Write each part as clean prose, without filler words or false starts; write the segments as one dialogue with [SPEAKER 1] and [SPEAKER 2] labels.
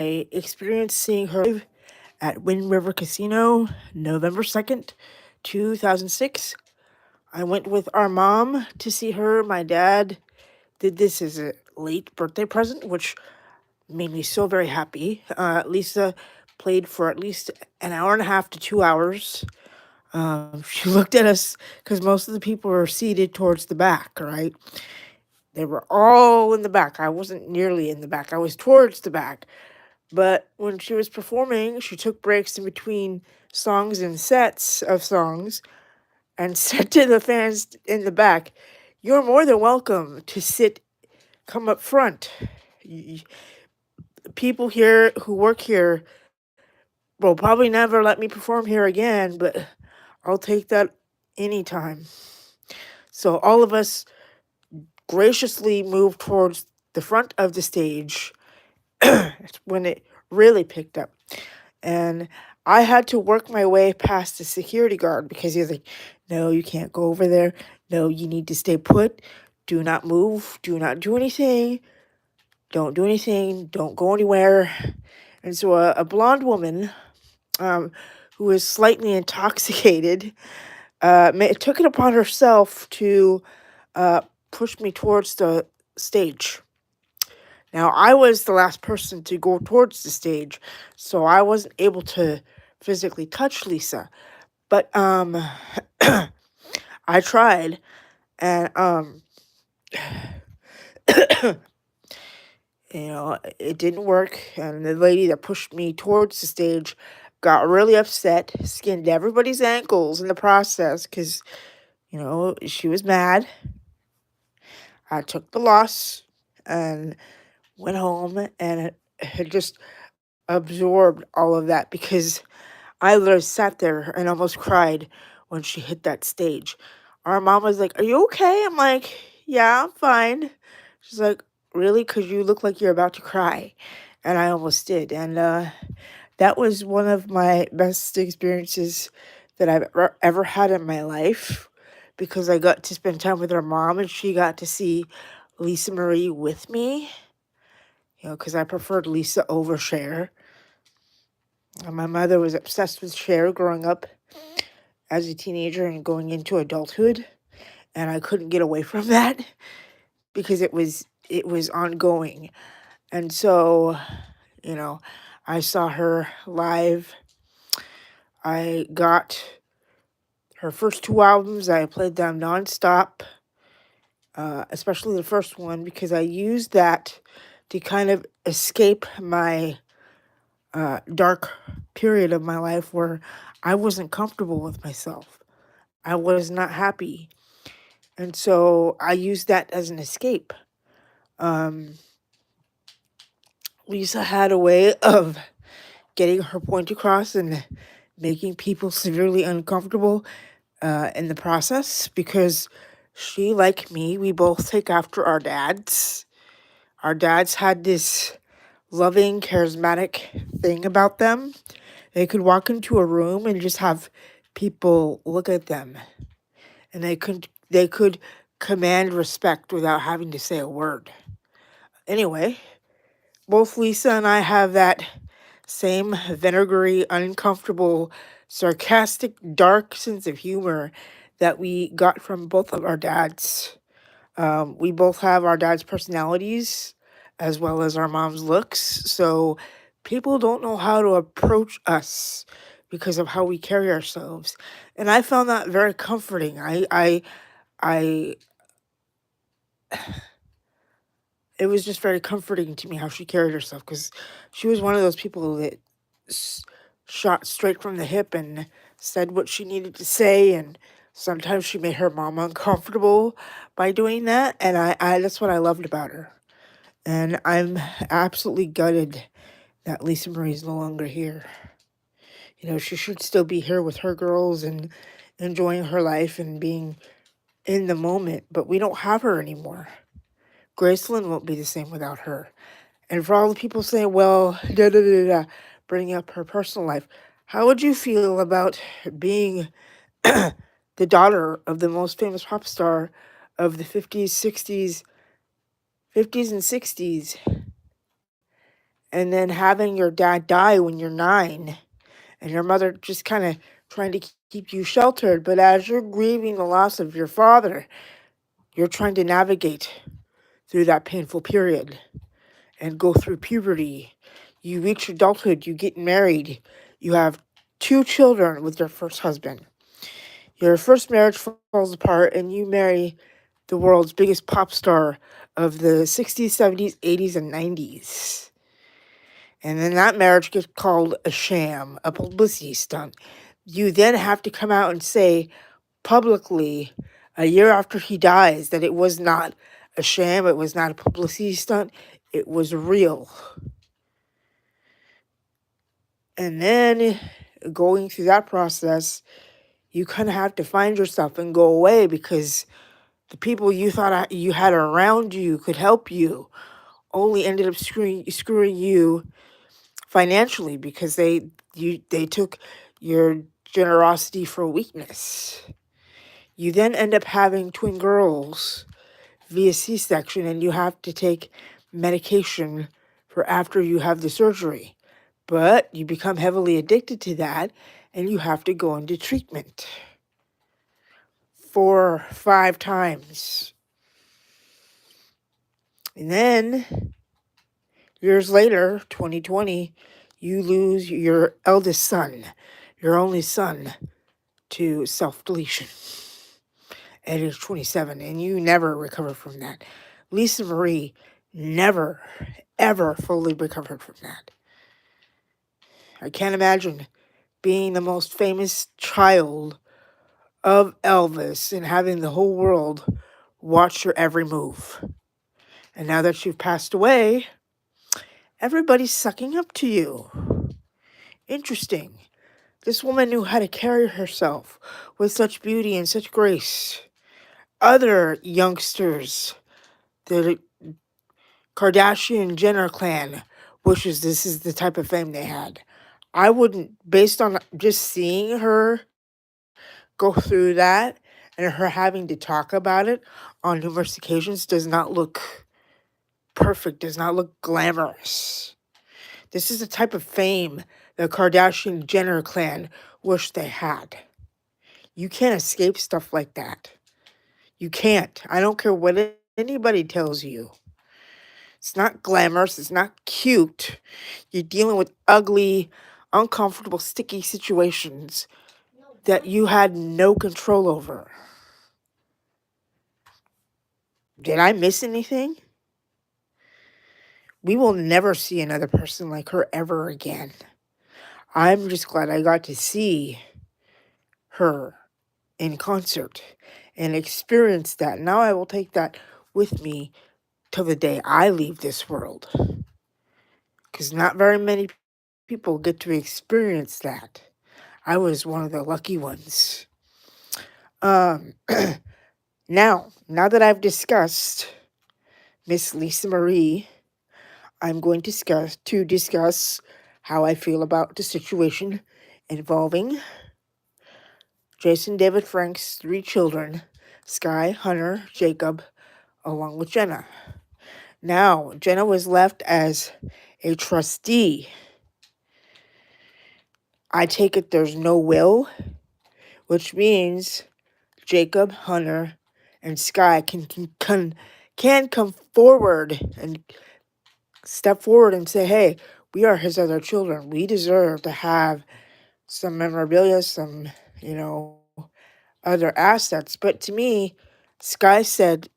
[SPEAKER 1] experienced seeing her live at Wind River Casino November 2nd, 2006. I went with our mom to see her. My dad did this as a late birthday present, which made me so very happy. Lisa played for at least an hour and a half to 2 hours. She looked at us because most of the people were seated towards the back, right? They were all in the back. I wasn't nearly in the back, I was towards the back. But when she was performing, she took breaks in between songs and sets of songs and said to the fans in the back, "You're more than welcome to come up front. Y- People here who work here will probably never let me perform here again, but I'll take that anytime." So all of us graciously moved towards the front of the stage when it really picked up. And I had to work my way past the security guard because he was like, "No, you can't go over there. No, you need to stay put. Do not move. Do not do anything. Don't do anything. Don't go anywhere." And so a blonde woman, um, who was slightly intoxicated, took it upon herself to uh, push me towards the stage. Now, I was the last person to go towards the stage, so I wasn't able to physically touch Lisa. But I tried, and it didn't work. And the lady that pushed me towards the stage got really upset, skinned everybody's ankles in the process because she was mad. I took the loss and went home and had just absorbed all of that because I literally sat there and almost cried when she hit that stage. Our mom was like, "Are you okay?" I'm like, "Yeah, I'm fine." She's like, "Really? Because you look like you're about to cry." And I almost did. And that was one of my best experiences that I've ever had in my life because I got to spend time with her mom and she got to see Lisa Marie with me, because I preferred Lisa over Cher. And my mother was obsessed with Cher growing up as a teenager and going into adulthood, and I couldn't get away from that because it was ongoing. And so, you know, I saw her live. I got her first two albums. I played them nonstop, especially the first one because I used that to kind of escape my dark period of my life where I wasn't comfortable with myself. I was not happy. And so I used that as an escape. Um, Lisa had a way of getting her point across and making people severely uncomfortable in the process because she, like me, we both take after our dads. Our dads had this loving, charismatic thing about them. They could walk into a room and just have people look at them, and they could command respect without having to say a word. Anyway, both Lisa and I have that same vinegary, uncomfortable, sarcastic, dark sense of humor that we got from both of our dads. We both have our dad's personalities as well as our mom's looks, so people don't know how to approach us because of how we carry ourselves. And I found that very comforting. I It was just very comforting to me how she carried herself because she was one of those people that s- shot straight from the hip and said what she needed to say, and sometimes she made her mom uncomfortable by doing that, and I that's what I loved about her. And I'm absolutely gutted that Lisa Marie's no longer here. She should still be here with her girls and enjoying her life and being in the moment, but we don't have her anymore. Graceland won't be the same without her. And for all the people saying, well, da da da da, bringing up her personal life, how would you feel about being the daughter of the most famous pop star of the 50s and 60s and then having your dad die when you're 9, and your mother just kind of trying to keep you sheltered. But as you're grieving the loss of your father, you're trying to navigate through that painful period and go through puberty. You reach adulthood, you get married, you have 2 children with your first husband. Your first marriage falls apart, and you marry the world's biggest pop star of the 60s, 70s, 80s, and 90s. And then that marriage gets called a sham, a publicity stunt. You then have to come out and say publicly, a year after he dies, that it was not a sham, it was not a publicity stunt, it was real. And then going through that process, you kind of have to find yourself and go away, because the people you thought you had around you could help you only ended up screwing you financially, because they took your generosity for weakness. You then end up having twin girls via C-section, and you have to take medication for after you have the surgery. But you become heavily addicted to that, and you have to go into treatment 4, 5 times. And then, years later, 2020, you lose your eldest son, your only son, to self-deletion at age 27, and you never recover from that. Lisa Marie never, ever fully recovered from that. I can't imagine being the most famous child of Elvis and having the whole world watch your every move. And now that you've passed away, everybody's sucking up to you. Interesting. This woman knew how to carry herself with such beauty and such grace. Other youngsters, the Kardashian Jenner clan, wishes this is the type of fame they had. I wouldn't, based on just seeing her go through that and her having to talk about it on numerous occasions, does not look perfect, does not look glamorous. This is the type of fame the Kardashian Jenner clan wish they had. You can't escape stuff like that. You can't. I don't care what anybody tells you. It's not glamorous. It's not cute. You're dealing with ugly, uncomfortable, sticky situations that you had no control over. Did I miss anything? We will never see another person like her ever again. I'm just glad I got to see her in concert and experience that. Now I will take that with me till the day I leave this world, because not very many people get to experience that. I was one of the lucky ones. Um, now that I've discussed Miss Lisa Marie, I'm going to discuss how I feel about the situation involving Jason David Frank's 3 children, Sky, Hunter, Jacob, along with Jenna. Now, Jenna was left as a trustee. I take it there's no will, which means Jacob, Hunter, and Sky can come forward and step forward and say, hey, we are his other children. We deserve to have some memorabilia, some, other assets. But to me, Sky said,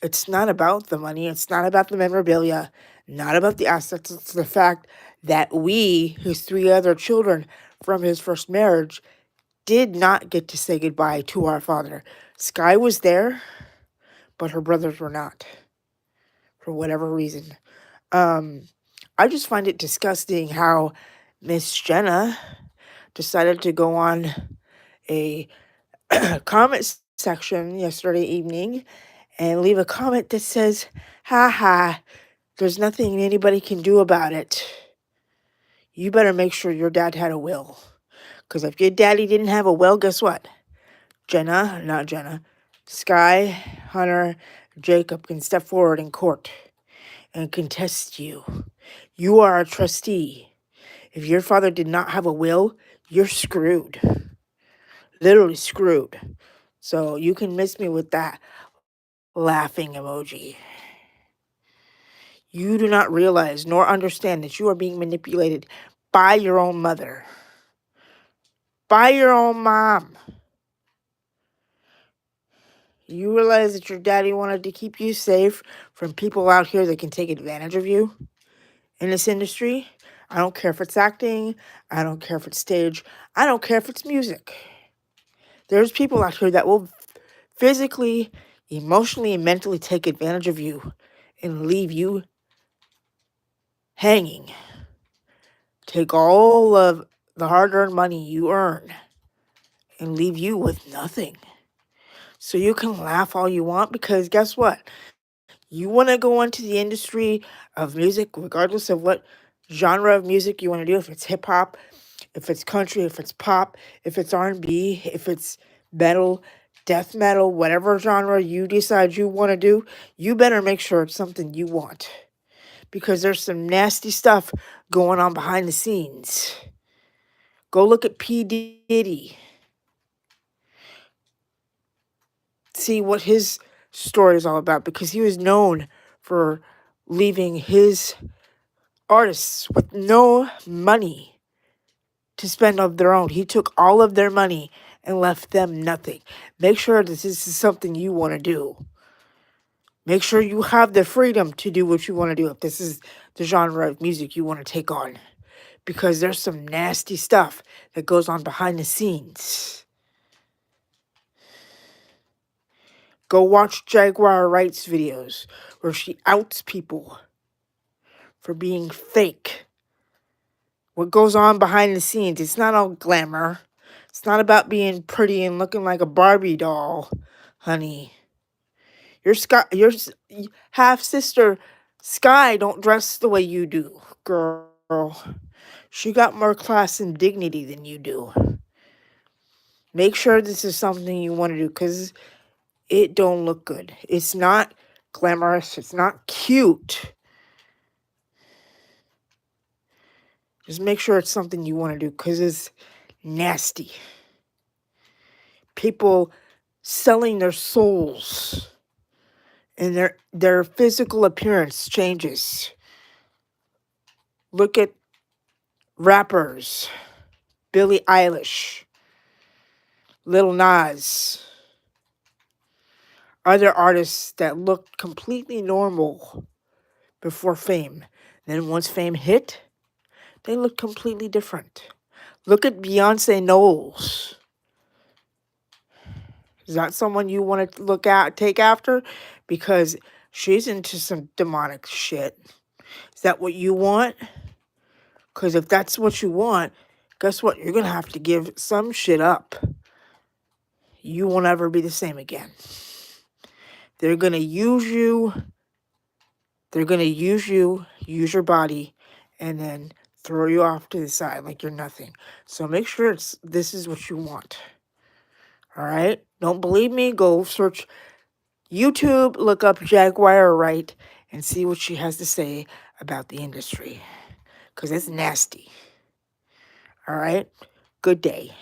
[SPEAKER 1] it's not about the money. It's not about the memorabilia, not about the assets. It's the fact that we, his 3 other children from his first marriage, did not get to say goodbye to our father. Sky was there, but her brothers were not, for whatever reason. I just find it disgusting how Miss Jenna decided to go on a comment section yesterday evening and leave a comment that says, ha, there's nothing anybody can do about it. You better make sure your dad had a will. Because if your daddy didn't have a will, guess what? Sky, Hunter, Jacob can step forward in court and contest you. You are a trustee. If your father did not have a will, you're screwed. Literally screwed. So you can miss me with that laughing emoji. You do not realize nor understand that you are being manipulated by your own mother, by your own mom. You realize that your daddy wanted to keep you safe from people out here that can take advantage of you in this industry. I don't care if it's acting. I don't care if it's stage. I don't care if it's music. There's people out here that will physically, emotionally, and mentally take advantage of you and leave you hanging. Take all of the hard-earned money you earn and leave you with nothing. So you can laugh all you want because guess what? You want to go into the industry of music, regardless of what genre of music you want to do, if it's hip hop, if it's country, if it's pop, if it's R&B, if it's metal, death metal, whatever genre you decide you want to do, you better make sure it's something you want. Because there's some nasty stuff going on behind the scenes. Go look at P. Diddy. See what his story is all about because he was known for leaving his artists with no money to spend of their own. He took all of their money and left them nothing. Make sure that this is something you want to do. Make sure you have the freedom to do what you want to do if this is the genre of music you want to take on. Because there's some nasty stuff that goes on behind the scenes. Go watch Jaguar Wright's videos where she outs people for being fake. What goes on behind the scenes, it's not all glamour. It's not about being pretty and looking like a Barbie doll, honey. Your half sister Sky don't dress the way you do, girl. She got more class and dignity than you do. Make sure this is something you want to do because it don't look good. It's not glamorous. It's not cute. Just make sure it's something you want to do because it's nasty. People selling their souls and their physical appearance changes. Look at rappers, Billie Eilish, Lil Nas, other artists that looked completely normal before fame. Then once fame hit, they look completely different. Look at Beyonce Knowles. Is that someone you want to take after? Because she's into some demonic shit. Is that what you want? Because if that's what you want, guess what? You're going to have to give some shit up. You won't ever be the same again. They're going to use you. They're going to use your body, and then throw you off to the side like you're nothing. So make sure this is what you want. All right? Don't believe me? Go search YouTube, look up Jaguar Wright, and see what she has to say about the industry. Because it's nasty. All right? Good day.